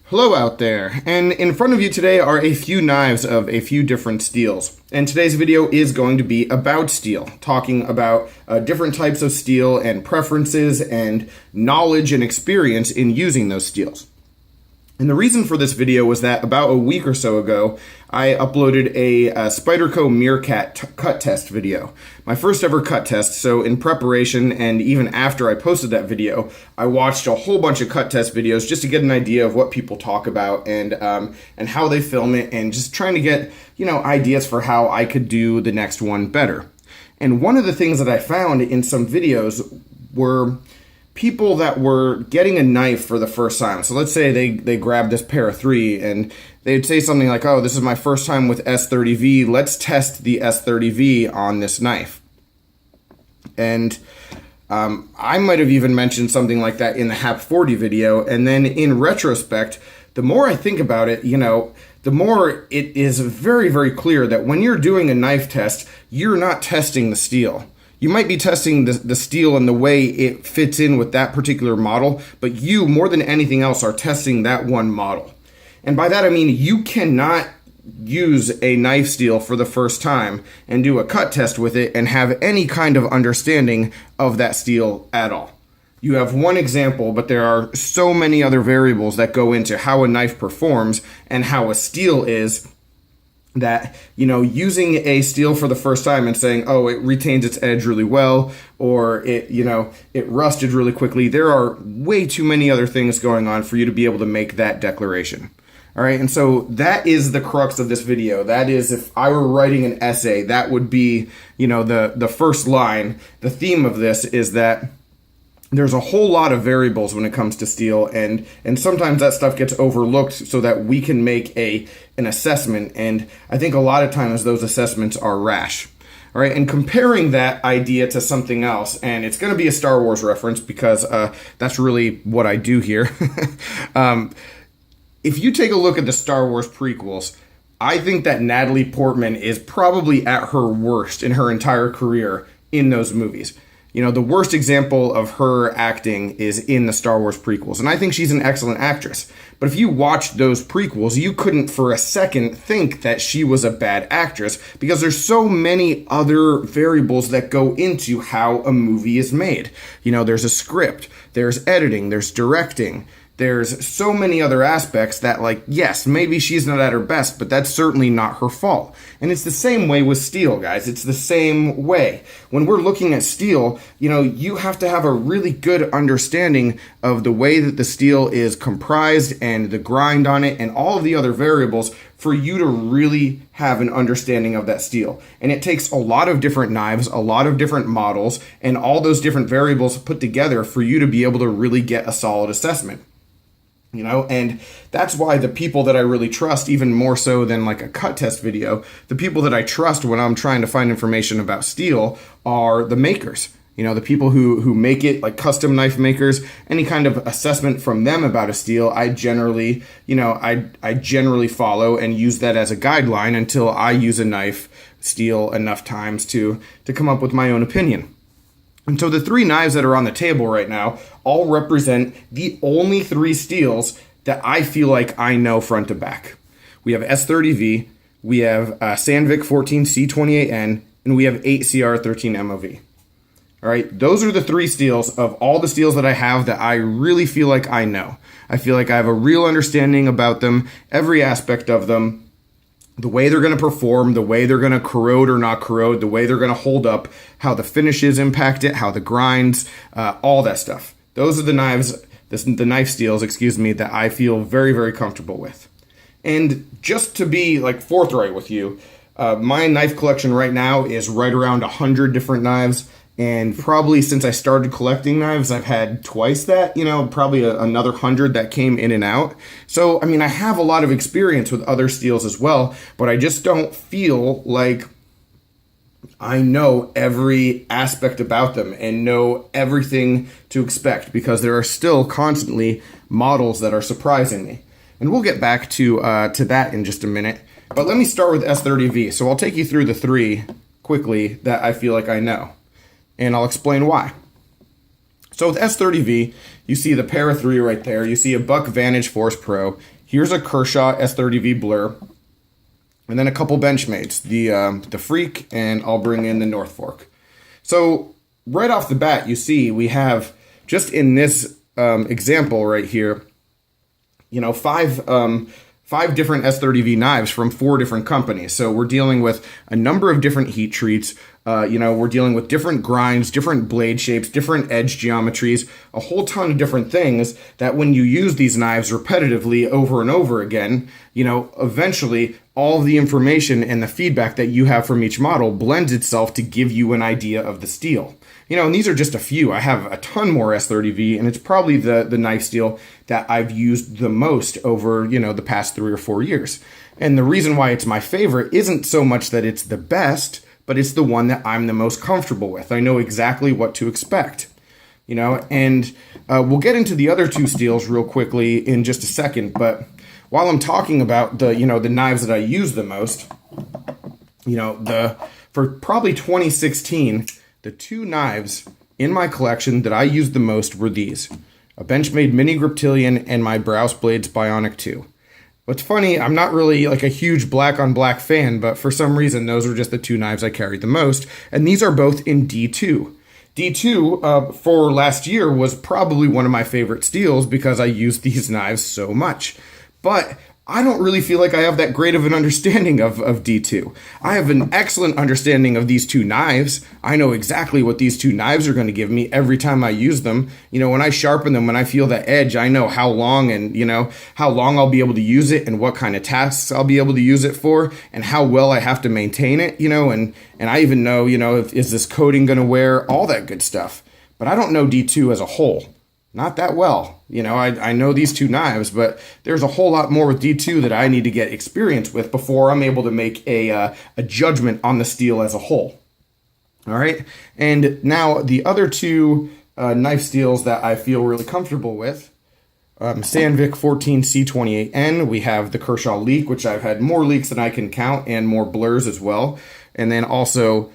Hello out there, and in front of you today are a few knives of a few different steels. And today's video is going to be about steel, talking about different types of steel and preferences and knowledge and experience in using those steels. And the reason for this video was that about a week or so ago, I uploaded a Spyderco Meerkat cut test video. My first ever cut test, so in preparation and even after I posted that video, I watched a whole bunch of cut test videos just to get an idea of what people talk about and how they film it, and just trying to get, ideas for how I could do the next one better. And one of the things that I found in some videos were people that were getting a knife for the first time. So let's say they grabbed this Para 3 and they'd say something like, oh, this is my first time with S30V. Let's test the S30V on this knife. And I might have even mentioned something like that in the HAP 40 video. And then in retrospect, the more I think about it, the more it is very, very clear that when you're doing a knife test, you're not testing the steel. You might be testing the steel and the way it fits in with that particular model, but you, more than anything else, are testing that one model. And by that I mean you cannot use a knife steel for the first time and do a cut test with it and have any kind of understanding of that steel at all. You have one example, but there are so many other variables that go into how a knife performs and how a steel is, that, using a steel for the first time and saying, oh, it retains its edge really well, or it rusted really quickly. There are way too many other things going on for you to be able to make that declaration. All right. And so that is the crux of this video. That is, if I were writing an essay, that would be, the first line. The theme of this is that there's a whole lot of variables when it comes to steel, and sometimes that stuff gets overlooked so that we can make an assessment, and I think a lot of times those assessments are rash. All right, and comparing that idea to something else, and it's going to be a Star Wars reference because that's really what I do here. If you take a look at the Star Wars prequels, I think that Natalie Portman is probably at her worst in her entire career in those movies. The worst example of her acting is in the Star Wars prequels, and I think she's an excellent actress. But if you watched those prequels, you couldn't for a second think that she was a bad actress, because there's so many other variables that go into how a movie is made. There's a script, there's editing, there's directing. There's so many other aspects that, yes, maybe she's not at her best, but that's certainly not her fault. And it's the same way with steel, guys. It's the same way. When we're looking at steel, you have to have a really good understanding of the way that the steel is comprised and the grind on it and all of the other variables for you to really have an understanding of that steel. And it takes a lot of different knives, a lot of different models, and all those different variables put together for you to be able to really get a solid assessment. And that's why the people that I really trust, even more so than like a cut test video, the people that I trust when I'm trying to find information about steel are the makers. The people who make it, like custom knife makers. Any kind of assessment from them about a steel, I generally, I generally follow and use that as a guideline until I use a knife steel enough times to come up with my own opinion. And so the three knives that are on the table right now all represent the only three steels that I feel like I know front to back. We have S30V, we have Sandvik 14C28N, and we have 8CR13 MOV. All right, those are the three steels of all the steels that I have that I really feel like I know. I feel like I have a real understanding about them, every aspect of them, the way they're going to perform, the way they're going to corrode or not corrode, the way they're going to hold up, how the finishes impact it, how the grinds, all that stuff. Those are the knives, the knife steels, that I feel very, very comfortable with. And just to be forthright with you, my knife collection right now is right around 100 different knives. And probably since I started collecting knives, I've had twice that, probably another 100 that came in and out. So, I have a lot of experience with other steels as well, but I just don't feel like I know every aspect about them and know everything to expect, because there are still constantly models that are surprising me. And we'll get back to that in just a minute. But let me start with S30V. So I'll take you through the three quickly that I feel like I know, and I'll explain why. So with S30V, you see the Para 3 right there. You see a Buck Vantage Force Pro. Here's a Kershaw S30V Blur, and then a couple Benchmates, the Freak, and I'll bring in the North Fork. So right off the bat, you see we have, just in this example right here, five different S30V knives from 4 different companies. So we're dealing with a number of different heat treats. We're dealing with different grinds, different blade shapes, different edge geometries, a whole ton of different things that when you use these knives repetitively over and over again, eventually all of the information and the feedback that you have from each model blends itself to give you an idea of the steel. And these are just a few. I have a ton more S30V, and it's probably the knife steel that I've used the most over, the past 3 or 4 years. And the reason why it's my favorite isn't so much that it's the best, but it's the one that I'm the most comfortable with. I know exactly what to expect, and we'll get into the other 2 steels real quickly in just a second. But while I'm talking about the knives that I use the most, for probably 2016, the 2 knives in my collection that I used the most were these: a Benchmade Mini Griptilian and my Browse Blades Bionic 2. What's funny, I'm not really like a huge black on black fan, but for some reason those were just the 2 knives I carried the most, and these are both in D2. D2 for last year was probably one of my favorite steels because I used these knives so much. But I don't really feel like I have that great of an understanding of D2. I have an excellent understanding of these 2 knives. I know exactly what these 2 knives are going to give me every time I use them. When I sharpen them, when I feel that edge, I know how long and, how long I'll be able to use it and what kind of tasks I'll be able to use it for and how well I have to maintain it, and I even know, is this coating going to wear, all that good stuff. But I don't know D2 as a whole. Not that well. I know these 2 knives, but there's a whole lot more with D2 that I need to get experience with before I'm able to make a judgment on the steel as a whole. All right. And now the other 2 knife steels that I feel really comfortable with, Sandvik 14C28N. We have the Kershaw Leak, which I've had more leaks than I can count, and more blurs as well. And then also,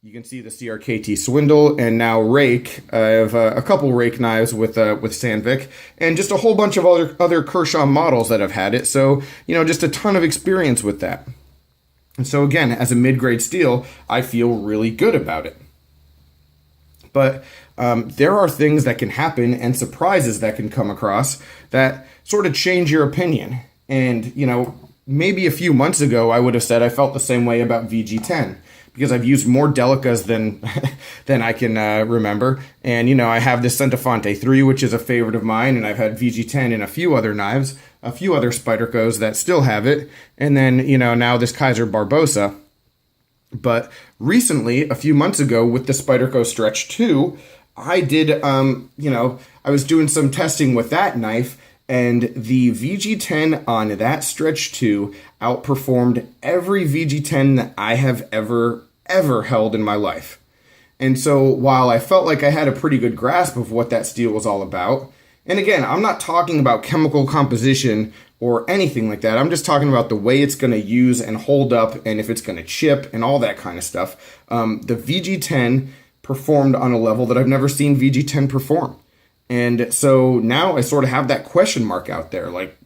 you can see the CRKT Swindle, and now Rake. I have a couple Rake knives with Sandvik, and just a whole bunch of other Kershaw models that have had it. So, just a ton of experience with that. And so again, as a mid-grade steel, I feel really good about it. But there are things that can happen and surprises that can come across that sort of change your opinion. And, maybe a few months ago, I would have said I felt the same way about VG10. Because I've used more Delicas than I can remember. And, I have this Centofonte 3, which is a favorite of mine, and I've had VG10 in a few other knives, a few other Spydercos that still have it, and then, now this Kizer Barbosa. But recently, a few months ago, with the Spyderco Stretch 2, I did, I was doing some testing with that knife, and the VG10 on that Stretch 2 outperformed every VG10 that I have ever held in my life. And so while I felt like I had a pretty good grasp of what that steel was all about, and again, I'm not talking about chemical composition or anything like that. I'm just talking about the way it's going to use and hold up, and if it's going to chip and all that kind of stuff. The VG10 performed on a level that I've never seen VG10 perform. And so now I sort of have that question mark out there. Like,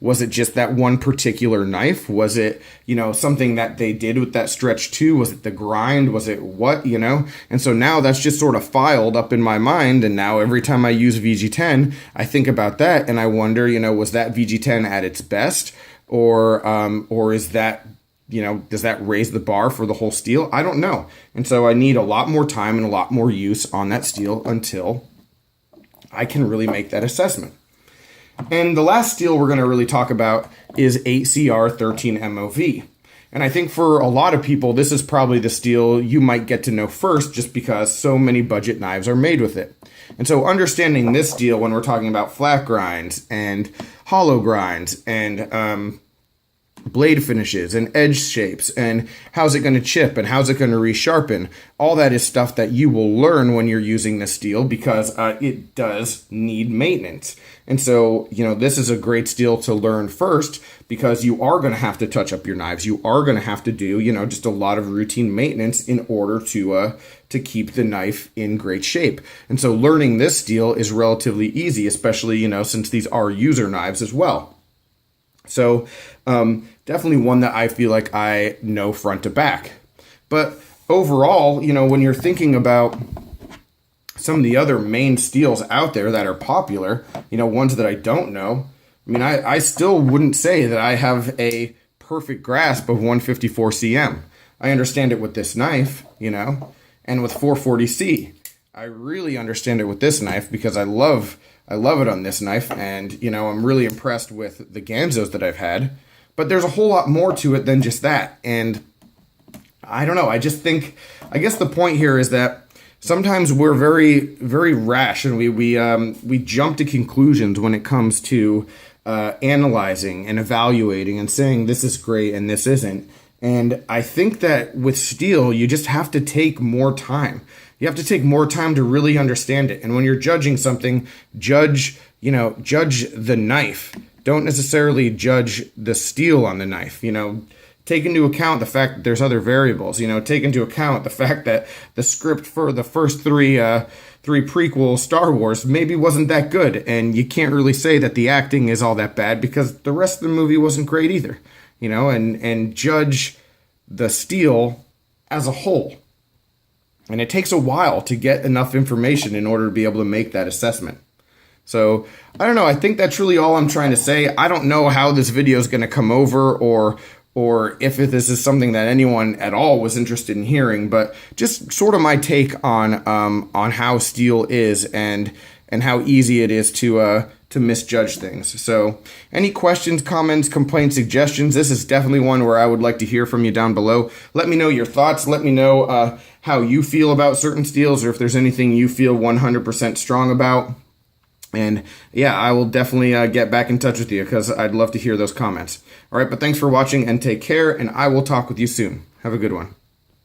was it just that one particular knife? Was it, something that they did with that Stretch 2? Was it the grind? Was it what, And so now that's just sort of filed up in my mind. And now every time I use VG10, I think about that and I wonder, was that VG10 at its best? Or is that, does that raise the bar for the whole steel? I don't know. And so I need a lot more time and a lot more use on that steel until I can really make that assessment. And the last steel we're going to really talk about is 8CR13MOV. And I think for a lot of people, this is probably the steel you might get to know first just because so many budget knives are made with it. And so understanding this steel when we're talking about flat grinds and hollow grinds and blade finishes and edge shapes and how's it going to chip and how's it going to resharpen, all that is stuff that you will learn when you're using this steel because it does need maintenance. And so, this is a great steel to learn first because you are going to have to touch up your knives. You are going to have to do, just a lot of routine maintenance in order to keep the knife in great shape. And so learning this steel is relatively easy, especially, since these are user knives as well. So definitely one that I feel like I know front to back. But overall, when you're thinking about some of the other main steels out there that are popular, ones that I don't know, I still wouldn't say that I have a perfect grasp of 154 cm. I understand it with this knife, and with 440C. I really understand it with this knife because I love it on this knife, and I'm really impressed with the Ganzos that I've had. But there's a whole lot more to it than just that, and I don't know. I guess the point here is that sometimes we're very, very rash, and we jump to conclusions when it comes to analyzing and evaluating and saying this is great and this isn't. And I think that with steel, you just have to take more time. You have to take more time to really understand it. And when you're judging something, judge the knife. Don't necessarily judge the steel on the knife. Take into account the fact that there's other variables. Take into account the fact that the script for the first three prequel Star Wars maybe wasn't that good, and you can't really say that the acting is all that bad because the rest of the movie wasn't great either. And judge the steel as a whole. And it takes a while to get enough information in order to be able to make that assessment. So, I don't know. I think that's really all I'm trying to say. I don't know how this video is going to come over or if this is something that anyone at all was interested in hearing, but just sort of my take on how steel is and how easy it is to misjudge things. So any questions, comments, complaints, suggestions, this is definitely one where I would like to hear from you down below. Let me know your thoughts. Let me know how you feel about certain steels, or if there's anything you feel 100% strong about. And yeah, I will definitely get back in touch with you because I'd love to hear those comments. All right, but thanks for watching and take care, and I will talk with you soon. Have a good one.